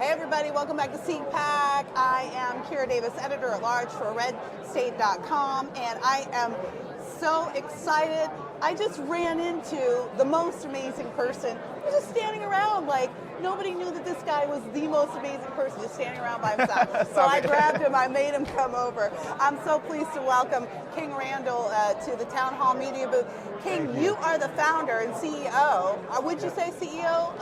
Hey everybody, welcome back to CPAC. I am Kira Davis, editor-at-large for RedState.com, and I am so excited. I just ran into the most amazing person. He was just standing around like nobody knew that this guy was the most amazing person, just standing around by himself. So I grabbed him, I made him come over. I'm so pleased to welcome King Randall to the Town Hall Media booth. King, you are the founder and CEO. Would you say CEO?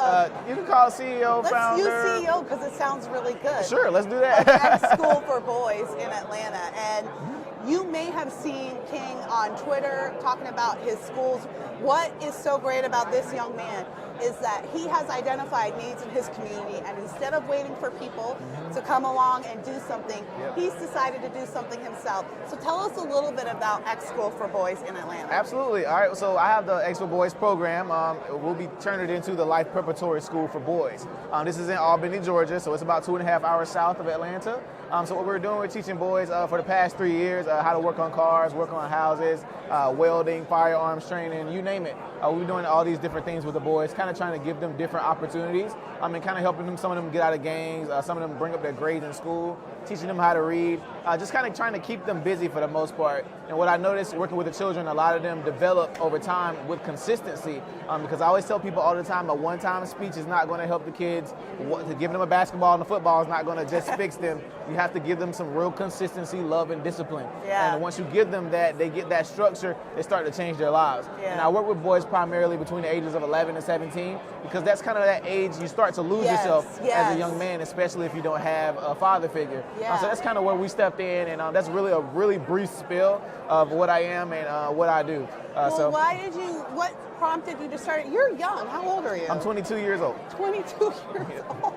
You can call it CEO, founder. Let's use CEO because it sounds really good. Sure, let's do that. At School for Boys in Atlanta. And you may have seen King on Twitter talking about his schools. What is so great about this young man is that he has identified needs in his community, and instead of waiting for people to come along and do something, he's decided to do something himself. So tell us a little bit about X School for Boys in Atlanta. Absolutely. All right, so I have the X for Boys program. We'll be turning it into the Life Preparatory School for Boys. This is in Albany, Georgia, so it's about 2.5 hours south of Atlanta. So what we're doing, we're teaching boys for the past 3 years how to work on cars, work on houses, welding, firearms training, you name it. We're doing all these different things with the boys, kind of trying to give them different opportunities. And kind of helping them, some of them get out of gangs, some of them bring up their grades in school, teaching them how to read, just kind of trying to keep them busy for the most part. And what I noticed working with the children, a lot of them develop over time with consistency, because I always tell people all the time, a one-time speech is not going to help the kids. Giving them a basketball and a football is not going to just fix them. You have to give them some real consistency, love, and discipline. Yeah. And once you give them that, they get that structure, they start to change their lives. Yeah. And I work with boys primarily between the ages of 11 and 17, because that's kind of that age you start to lose yourself as a young man, especially if you don't have a father figure. So that's kind of where we stepped in, and that's really a really brief spill of what I am and what I do. Well, what prompted you to start? You're young. How old are you? I'm 22 years old. 22 years old.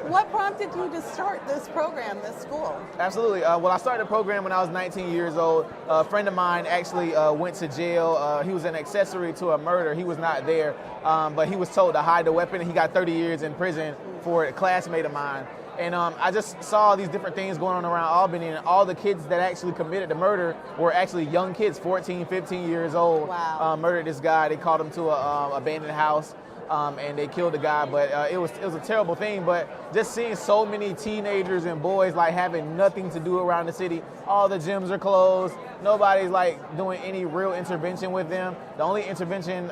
What prompted you to start this program, this school? Absolutely. Well, I started the program when I was 19 years old. A friend of mine actually went to jail. He was an accessory to a murder. He was not there, but he was told to hide the weapon, and he got 30 years in prison for a classmate of mine. And I just saw these different things going on around Albany, and all the kids that actually committed the murder were actually young kids, 14, 15 years old. Wow. Murdered this guy. They called him to an abandoned house, and they killed the guy. But it was a terrible thing. But just seeing so many teenagers and boys like having nothing to do around the city. All the gyms are closed. Nobody's like doing any real intervention with them. The only intervention,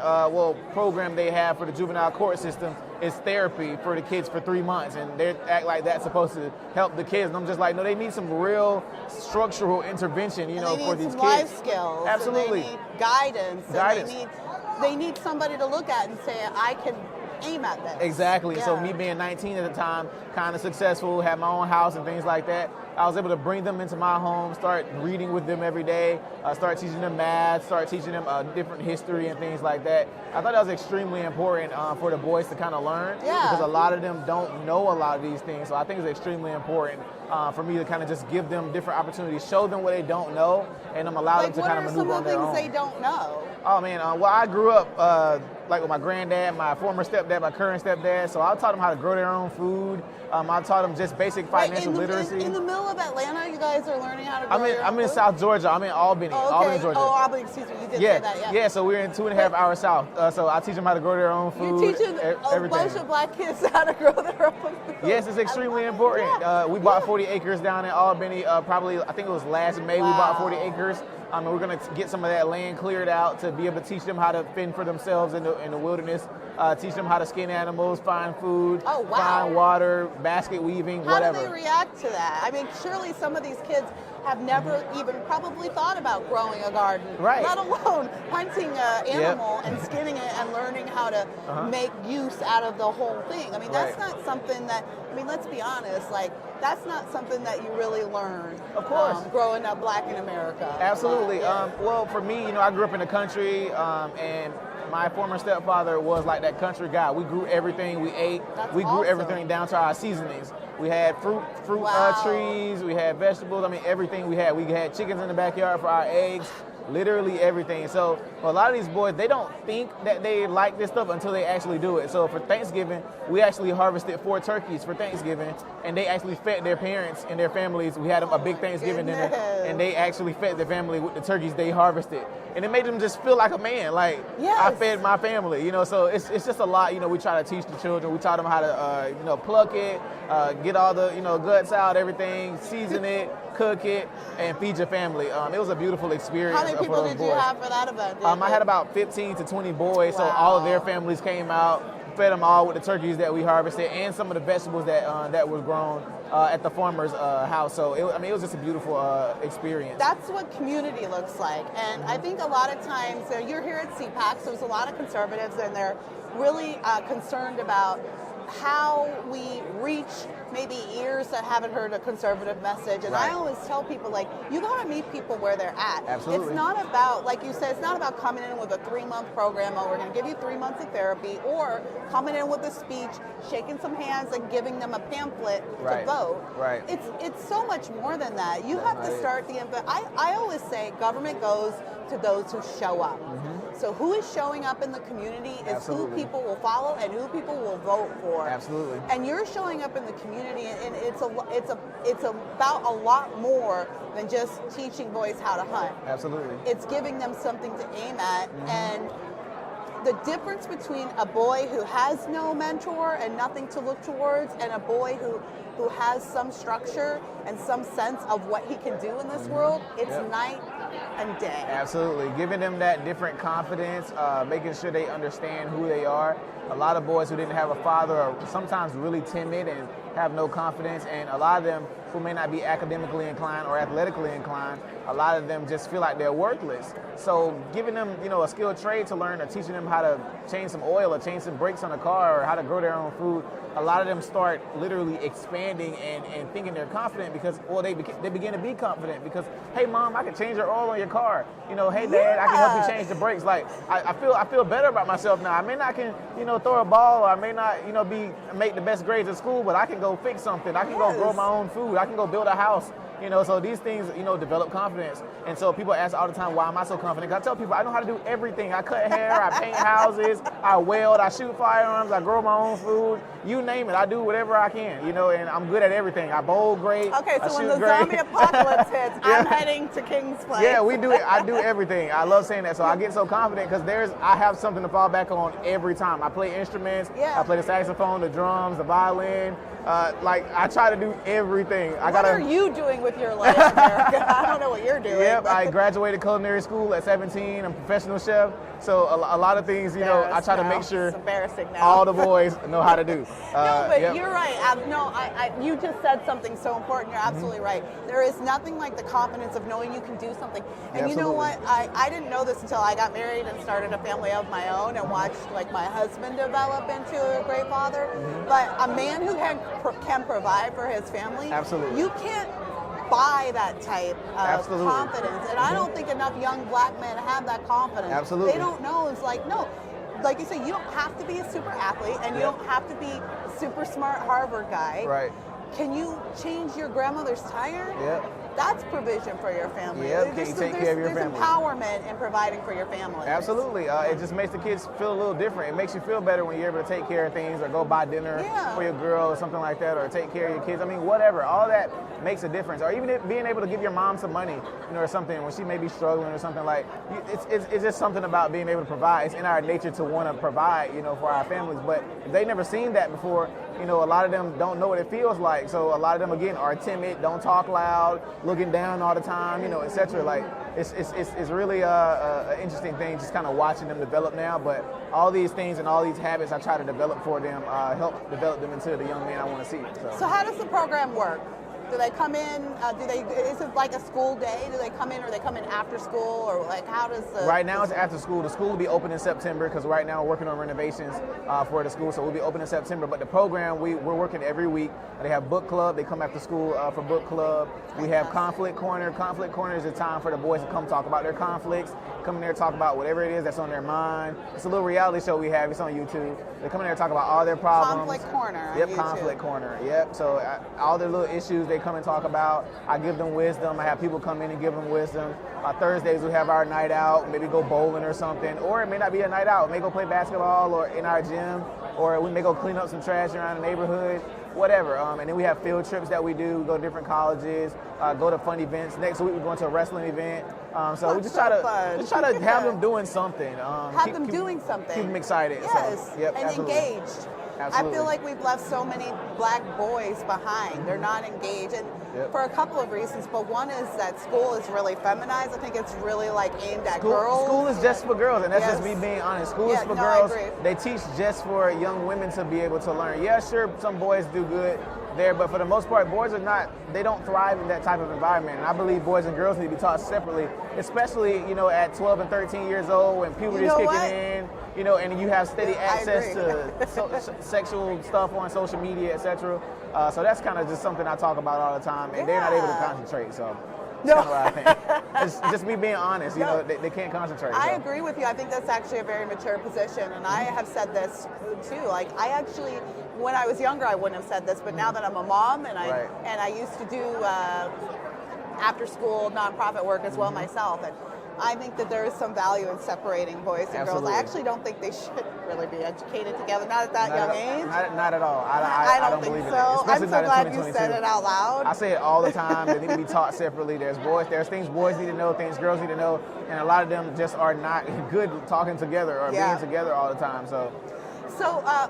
program they have for the juvenile court system is therapy for the kids for 3 months, and they act like that's supposed to help the kids. And I'm just like, no, they need some real structural intervention, for these kids. They need some life skills. Absolutely. And they need guidance. And they need somebody to look at and say, I can aim at this. Exactly. Yeah. So me being 19 at the time, kind of successful, had my own house and things like that, I was able to bring them into my home, start reading with them every day, start teaching them math, start teaching them different history and things like that. I thought that was extremely important for the boys to kind of learn, because a lot of them don't know a lot of these things. So I think it's extremely important for me to kind of just give them different opportunities, show them what they don't know, and allow them to kind of maneuver on their own. What are some of the things they don't know? Oh man, well I grew up with my granddad, my former stepdad, my current stepdad, so I taught them how to grow their own food. I taught them just basic financial literacy. In the middle of Atlanta, you guys are learning how to grow your own I'm in food? South Georgia. I'm in Albany, Albany, Georgia. Oh, Albany, excuse me. You did say that, Yeah, so we're in 2.5 hours south. So I teach them how to grow their own food. You're teaching a bunch of black kids how to grow their own food. Yes, it's extremely important. We bought 40 acres down in Albany. I think it was last May. We bought 40 acres. And we're going to get some of that land cleared out to be able to teach them how to fend for themselves in the wilderness, teach them how to skin animals, find food, find water, basket weaving, whatever. How do they react to that? I mean, surely some of these kids have never even probably thought about growing a garden, let alone hunting an animal and skinning it and learning how to make use out of the whole thing. I mean, that's not something that, let's be honest, that's not something that you really learn. Of course. Growing up black in America. Absolutely. Well, for me, I grew up in the country, and my former stepfather was like that country guy. We grew everything we ate. We grew everything down to our seasonings. We had fruit trees. We had vegetables. Everything we had. We had chickens in the backyard for our eggs. literally everything. So for a lot of these boys, they don't think that they like this stuff until they actually do it. So for Thanksgiving, we actually harvested 4 turkeys for Thanksgiving, and they actually fed their parents and their families. We had a big Thanksgiving dinner, and they actually fed their family with the turkeys they harvested. And it made them just feel like a man, like I fed my family, so it's just a lot, we try to teach the children. We taught them how to, pluck it, get all the, guts out, everything, season it, cook it, and feed your family. It was a beautiful experience. How many people did you have for that event? I had about 15 to 20 boys, so all of their families came out, fed them all with the turkeys that we harvested and some of the vegetables that was grown at the farmer's house. So it was just a beautiful experience. That's what community looks like. And I think a lot of times, you're here at CPAC, so there's a lot of conservatives, and they're really concerned about how we reach maybe ears that haven't heard a conservative message. And I always tell people, you got to meet people where they're at. Absolutely. It's not about, like you said, it's not about coming in with a 3-month program, we're going to give you 3 months of therapy, or coming in with a speech, shaking some hands and giving them a pamphlet to vote. Right. It's so much more than that. You have to start I always say government goes to those who show up. So who is showing up in the community is who people will follow and who people will vote for. Absolutely. And you're showing up in the community, and it's about a lot more than just teaching boys how to hunt. Absolutely. It's giving them something to aim at, and the difference between a boy who has no mentor and nothing to look towards and a boy who has some structure and some sense of what he can do in this world, it's night and day. Absolutely. Giving them that different confidence, making sure they understand who they are. A lot of boys who didn't have a father are sometimes really timid and have no confidence, and a lot of them who may not be academically inclined or athletically inclined, a lot of them just feel like they're worthless. So giving them, a skilled trade to learn, or teaching them how to change some oil or change some brakes on a car, or how to grow their own food, a lot of them start literally expanding and thinking they're confident because, they begin to be confident because, hey mom, I can change your oil on your car. Hey dad, I can help you change the brakes. Like I feel better about myself now. I may not can, throw a ball, or I may not, make the best grades at school, but I can go fix something. I can go grow my own food. I can go build a house. So these things, develop confidence. And so people ask all the time, why am I so confident? 'Cause I tell people I know how to do everything. I cut hair, I paint houses, I weld, I shoot firearms, I grow my own food. You name it, I do whatever I can, and I'm good at everything. I bowl great. Okay, so when the great. zombie apocalypse hits, I'm heading to King's Place. Yeah, we do it. I do everything. I love saying that. So I get so confident because I have something to fall back on every time. I play instruments. Yeah. I play the saxophone, the drums, the violin. I try to do everything. What are you doing with your life, America? I don't know what you're doing. Yep, I graduated culinary school at 17. I'm a professional chef. So a lot of things, I try to make sure it's embarrassing now. all the boys know how to do. No, but you're right. You just said something so important. You're absolutely right. There is nothing like the confidence of knowing you can do something. And you know what? I didn't know this until I got married and started a family of my own and watched my husband develop into a great father. But a man who can provide for his family, absolutely, you can't buy that type of confidence. And I don't think enough young black men have that confidence. Absolutely. They don't know. It's no. Like you say, you don't have to be a super athlete, and you don't have to be a super smart Harvard guy. Right. Can you change your grandmother's tire? Yep. That's provision for your family. Yep. Can you take care of your family? There's empowerment in providing for your family. Absolutely. It just makes the kids feel a little different. It makes you feel better when you're able to take care of things, or go buy dinner for your girl or something like that, or take care of your kids. I mean, whatever. All that makes a difference. Or even being able to give your mom some money, or something when she may be struggling or something. It's just something about being able to provide. It's in our nature to want to provide, for our families. But if they've never seen that before, a lot of them don't know what it feels like. So a lot of them, again, are timid, don't talk loud, looking down all the time, etc. It's really an interesting thing, just kind of watching them develop now. But all these things and all these habits I try to develop for them, help develop them into the young man I want to see. So how does the program work? Do they come in? Is it like a school day? Do they come in, or they come in after school, or how does the? Right now it's after school. The school will be open in September because right now we're working on renovations for the school, so we'll be open in September. But the program we're working every week. They have book club. They come after school for book club. We have conflict corner. Conflict corner is a time for the boys to come talk about their conflicts. Come in there, talk about whatever it is that's on their mind. It's a little reality show we have. It's on YouTube. They come in there and talk about all their problems. Conflict corner. Yep, conflict corner. Yep. So all their little issues they come and talk about. I give them wisdom. I have people come in and give them wisdom. Thursdays we have our night out, maybe go bowling or something, or it may not be a night out. We may go play basketball or in our gym, or we may go clean up some trash around the neighborhood, whatever. And then we have field trips that we do, go to different colleges, go to fun events. Next week we're going to a wrestling event. So we just try to have them doing something. Have them doing something. Keep them excited. Yes, so, yep, and absolutely. engaged. Absolutely. I feel like we've left so many black boys behind. They're not engaged, and for a couple of reasons. But one is that school is really feminized. I think it's really like aimed at girls. School is just for girls, and that's just me being honest. School is for girls. They teach just for young women to be able to learn. Yeah, sure, some boys do good there, but for the most part, boys are not. They don't thrive in that type of environment. And I believe boys and girls need to be taught separately, especially at 12 and 13 years old when puberty is kicking in. And you have steady access to sexual stuff on social media, etc. So that's kind of just something I talk about all the time, and they're not able to concentrate. So that's kind of what I think. It's just me being honest. They can't concentrate. I agree with you. I think that's actually a very mature position, and I have said this too. Like I actually, when I was younger, I wouldn't have said this, but now that I'm a mom and I used to do after school nonprofit work as well myself, and I think that there is some value in separating boys and girls. I actually don't think they should really be educated together, not at that young age. Not at all. I don't think believe so. in it. I'm so glad you said it out loud. I say it all the time. They need to be taught separately. There's things boys need to know, things girls need to know, and a lot of them just are not good talking together or being together all the time. So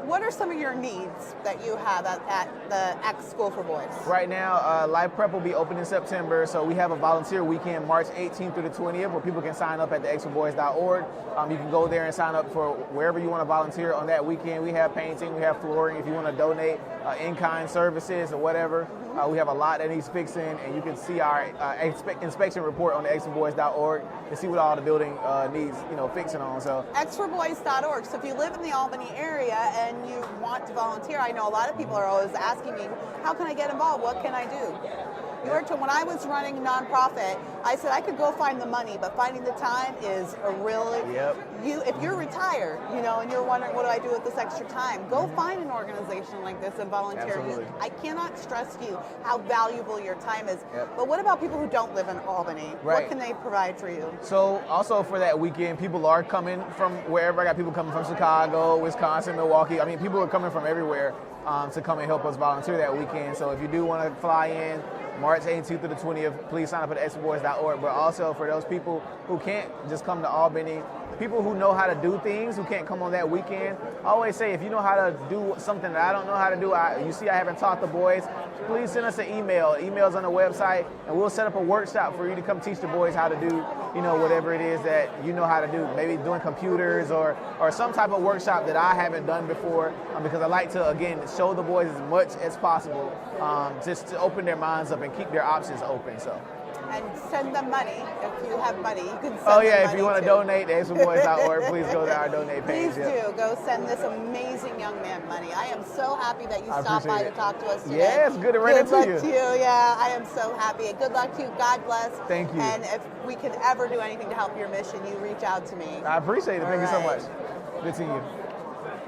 what are some of your needs that you have at the X School for Boys? Right now, Life Prep will be open in September, so we have a volunteer weekend March 18th through the 20th where people can sign up at thexforboys.org. You can go there and sign up for wherever you want to volunteer on that weekend. We have painting, we have flooring. If you want to donate in-kind services or whatever, we have a lot that needs fixing, and you can see our inspection report on thexforboys.org to see what all the building needs fixing on. So xforboys.org. So if you live in the Albany area and you want to volunteer, I know a lot of people are always asking me, how can I get involved? What can I do? When I was running a nonprofit, I said I could go find the money, but finding the time is a really, if you're retired, and you're wondering, what do I do with this extra time? Go find an organization like this and volunteer. I cannot stress to you how valuable your time is. But what about people who don't live in Albany? What can they provide for you? So also for that weekend, people are coming from wherever. I got people coming from Chicago, Wisconsin, Milwaukee. I mean, people are coming from everywhere to come and help us volunteer that weekend. So if you do want to fly in, March 18th through the 20th, please sign up at xforboys.org. But also for those people who can't just come to Albany, people who know how to do things, who can't come on that weekend, I always say, if you know how to do something that I don't know how to do, I haven't taught the boys, please send us an email. Email's on the website, and we'll set up a workshop for you to come teach the boys how to do, whatever it is that you know how to do. Maybe doing computers or some type of workshop that I haven't done before, because I like to, again, show the boys as much as possible, just to open their minds up and keep their options open. So. And send them money if you have money. You can send them money if you want to donate, xforboys.org, please go to our donate page. Please do. Go send this amazing young man money. I am so happy that you stopped by to talk to us today. Yeah, it's good to run into you. Good luck to you. Yeah, I am so happy. Good luck to you. God bless. Thank you. And if we can ever do anything to help your mission, you reach out to me. I appreciate it. Thank you so much. Good to you.